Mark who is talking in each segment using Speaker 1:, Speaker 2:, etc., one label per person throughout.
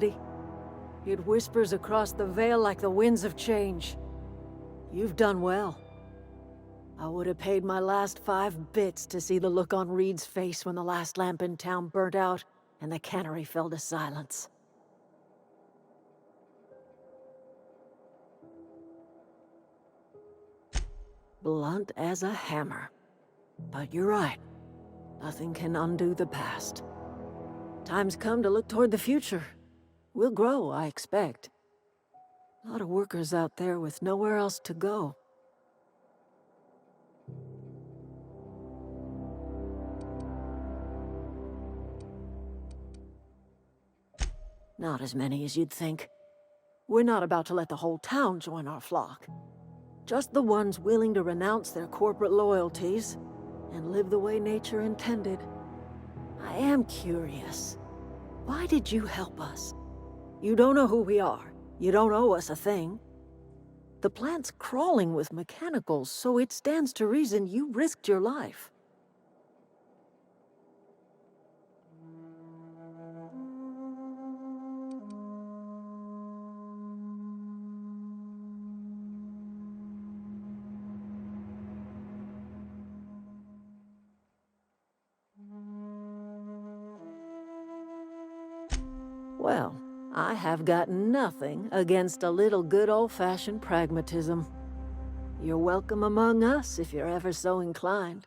Speaker 1: It whispers across the Vale like the winds of change. You've done well. I would have paid my last 5 bits to see the look on Reed's face when the last lamp in town burnt out and the cannery fell to silence. Blunt as a hammer. But you're right. Nothing can undo the past. Time's come to look toward the future. We'll grow, I expect. A lot of workers out there with nowhere else to go. Not as many as you'd think. We're not about to let the whole town join our flock. Just the ones willing to renounce their corporate loyalties and live the way nature intended. I am curious. Why did you help us? You don't know who we are. You don't owe us a thing. The plant's crawling with mechanicals, so it stands to reason you risked your life. Well, I have got nothing against a little good old-fashioned pragmatism. You're welcome among us if you're ever so inclined.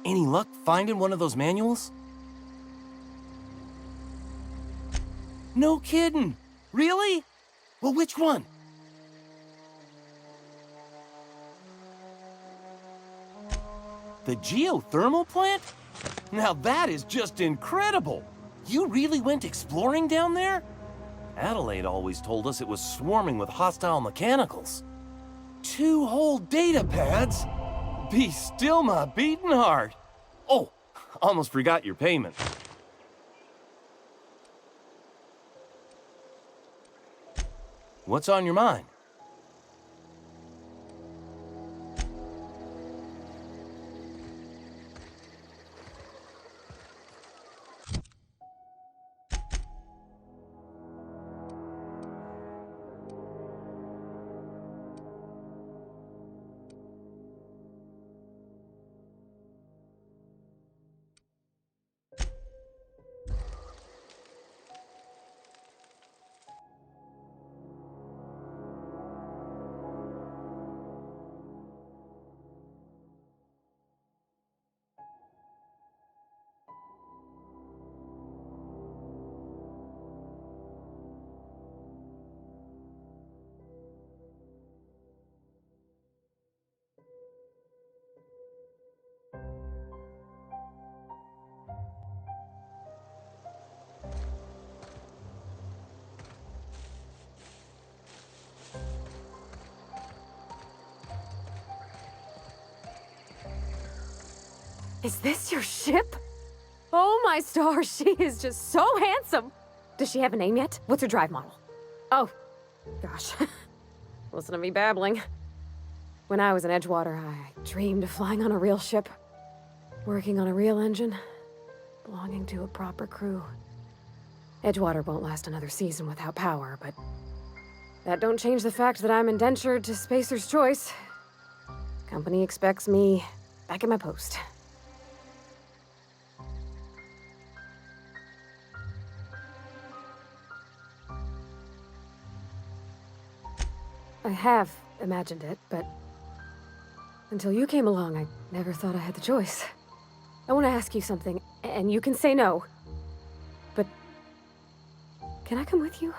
Speaker 2: Any luck finding one of those manuals? No kidding! Really? Well, which one? The geothermal plant? Now that is just incredible! You really went exploring down there? Adelaide always told us it was swarming with hostile mechanicals. 2 whole data pads? Be still my beating heart. Oh, almost forgot your payment. What's on your mind?
Speaker 3: Is this your ship? Oh my stars, she is just so handsome! Does she have a name yet? What's her drive model? Oh, gosh. Listen to me babbling. When I was in Edgewater, I dreamed of flying on a real ship, working on a real engine, belonging to a proper crew. Edgewater won't last another season without power, but that don't change the fact that I'm indentured to Spacer's Choice. Company expects me back at my post. I have imagined it, but until you came along, I never thought I had the choice. I want to ask you something, and you can say no. But Can I come with you?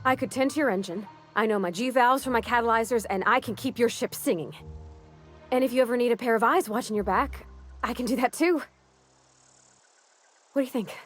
Speaker 3: I could tend to your engine. I know my G-valves for my catalyzers, and I can keep your ship singing. And if you ever need a pair of eyes watching your back, I can do that too. What do you think?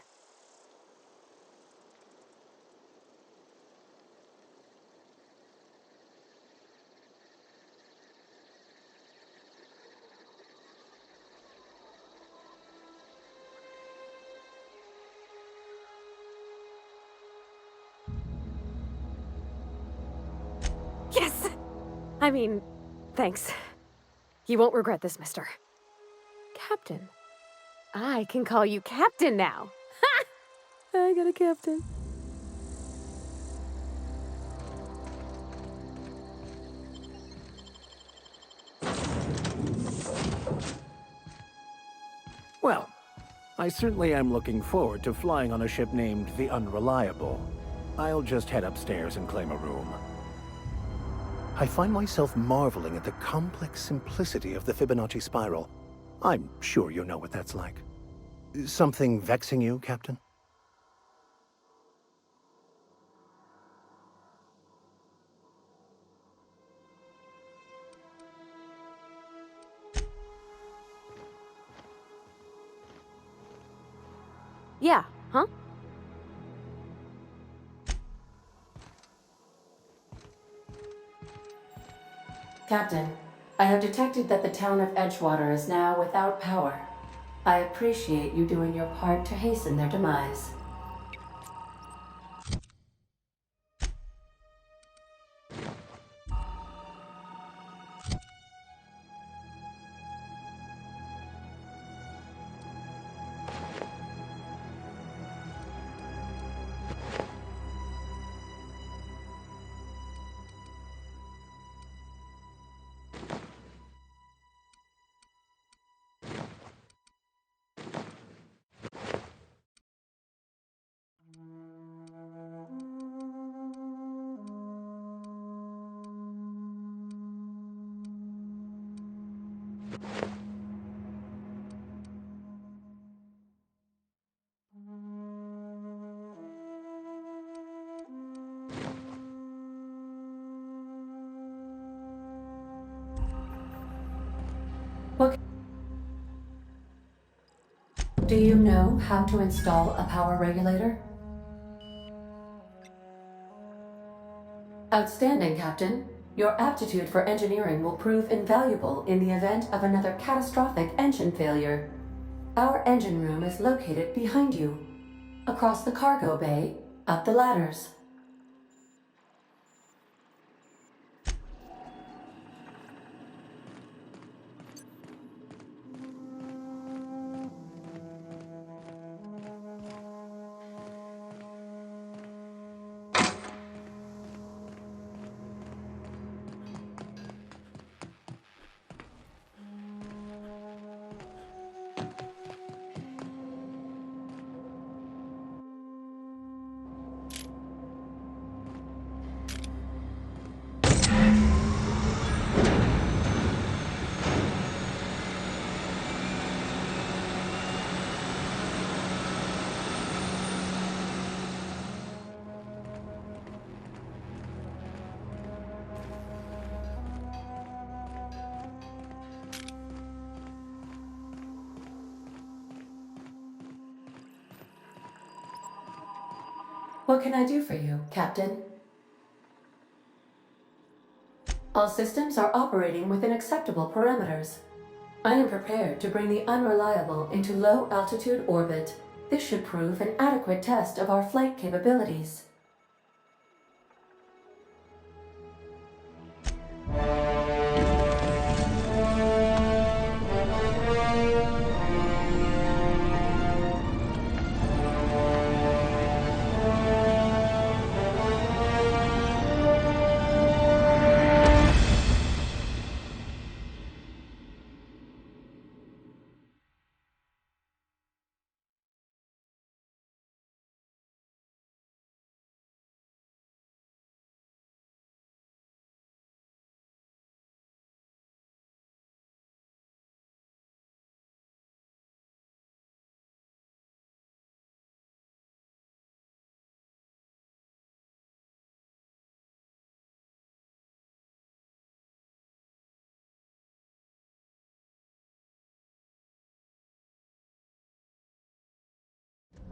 Speaker 3: Yes! I mean, thanks. You won't regret this, mister. Captain. I can call you Captain now. Ha! I got a captain.
Speaker 4: Well, I certainly am looking forward to flying on a ship named the Unreliable. I'll just head upstairs and claim a room. I find myself marveling at the complex simplicity of the Fibonacci spiral. I'm sure you know what that's like. Something vexing you, Captain?
Speaker 3: Yeah, huh?
Speaker 5: Captain, I have detected that the town of Edgewater is now without power. I appreciate you doing your part to hasten their demise. What? Do you know how to install a power regulator? Outstanding, Captain. Your aptitude for engineering will prove invaluable in the event of another catastrophic engine failure. Our engine room is located behind you, across the cargo bay, up the ladders. What can I do for you, Captain? All systems are operating within acceptable parameters. I am prepared to bring the Unreliable into low-altitude orbit. This should prove an adequate test of our flight capabilities.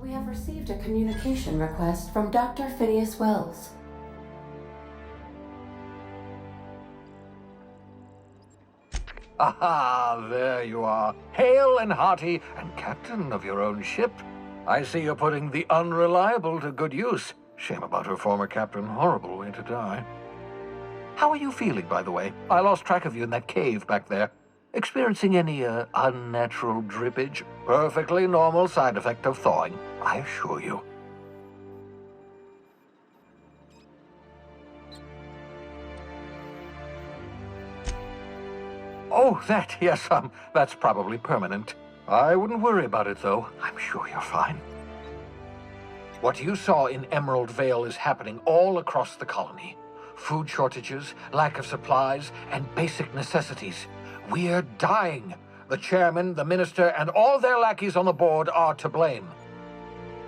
Speaker 5: We have received a communication request from Dr. Phineas Wells.
Speaker 4: Aha, there you are. Hale and hearty, and captain of your own ship. I see you're putting the Unreliable to good use. Shame about her former captain. Horrible way to die. How are you feeling, by the way? I lost track of you in that cave back there. Experiencing any, unnatural drippage? Perfectly normal side effect of thawing, I assure you. Oh, yes, that's probably permanent. I wouldn't worry about it, though. I'm sure you're fine. What you saw in Emerald Vale is happening all across the colony. Food shortages, lack of supplies, and basic necessities. We're dying. The chairman, the minister, and all their lackeys on the board are to blame.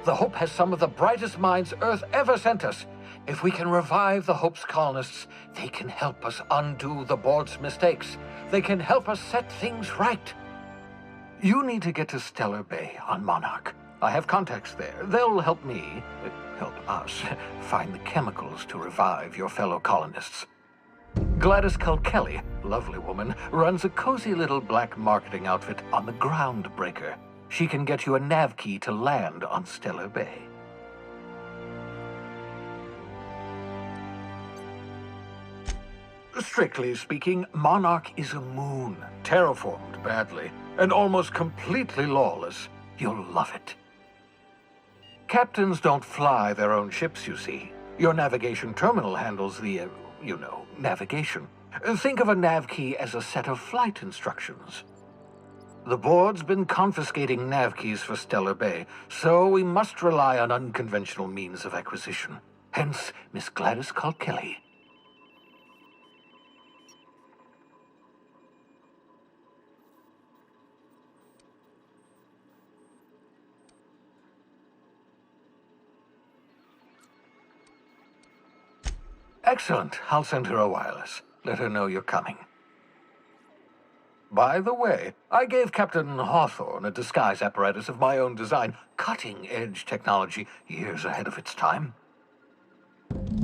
Speaker 4: The Hope has some of the brightest minds Earth ever sent us. If we can revive the Hope's colonists, they can help us undo the board's mistakes. They can help us set things right. You need to get to Stellar Bay on Monarch. I have contacts there. They'll help me, help us, find the chemicals to revive your fellow colonists. Gladys Culkelly, lovely woman, runs a cozy little black marketing outfit on the Groundbreaker. She can get you a nav key to land on Stellar Bay. Strictly speaking, Monarch is a moon, terraformed badly, and almost completely lawless. You'll love it. Captains don't fly their own ships, you see. Your navigation terminal handles the, navigation. Think of a nav key as a set of flight instructions. The board's been confiscating nav keys for Stellar Bay, so we must rely on unconventional means of acquisition. Hence, Miss Gladys Culkelly. Excellent. I'll send her a wireless. Let her know you're coming. By the way, I gave Captain Hawthorne a disguise apparatus of my own design, cutting-edge technology, years ahead of its time.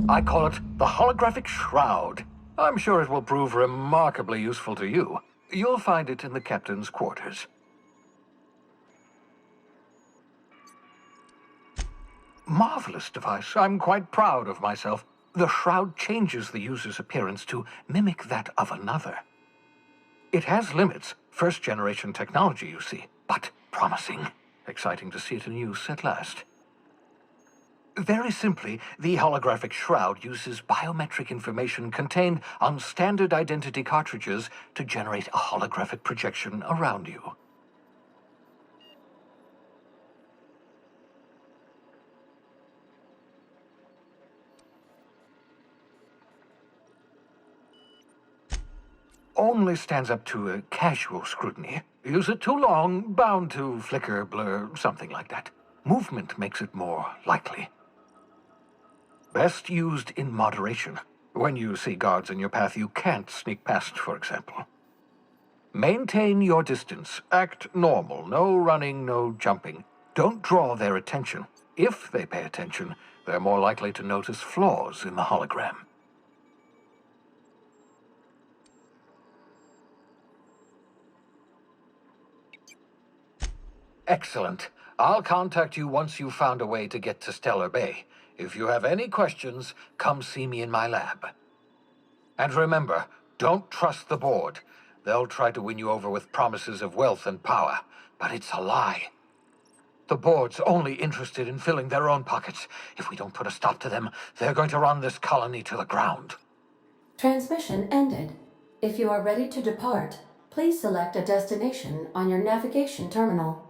Speaker 4: I call it the Holographic Shroud. I'm sure it will prove remarkably useful to you. You'll find it in the captain's quarters. Marvelous device. I'm quite proud of myself. The shroud changes the user's appearance to mimic that of another. It has limits, first-generation technology, you see, but promising. Exciting to see it in use at last. Very simply, the holographic shroud uses biometric information contained on standard identity cartridges to generate a holographic projection around you. Only stands up to a casual scrutiny. Use it too long, bound to flicker, blur, something like that. Movement makes it more likely. Best used in moderation. When you see guards in your path you can't sneak past, for example. Maintain your distance. Act normal. No running, no jumping. Don't draw their attention. If they pay attention, they're more likely to notice flaws in the hologram. Excellent. I'll contact you once you've found a way to get to Stellar Bay. If you have any questions, come see me in my lab. And remember, don't trust the board. They'll try to win you over with promises of wealth and power, but it's a lie. The board's only interested in filling their own pockets. If we don't put a stop to them, they're going to run this colony to the ground.
Speaker 5: Transmission ended. If you are ready to depart, please select a destination on your navigation terminal.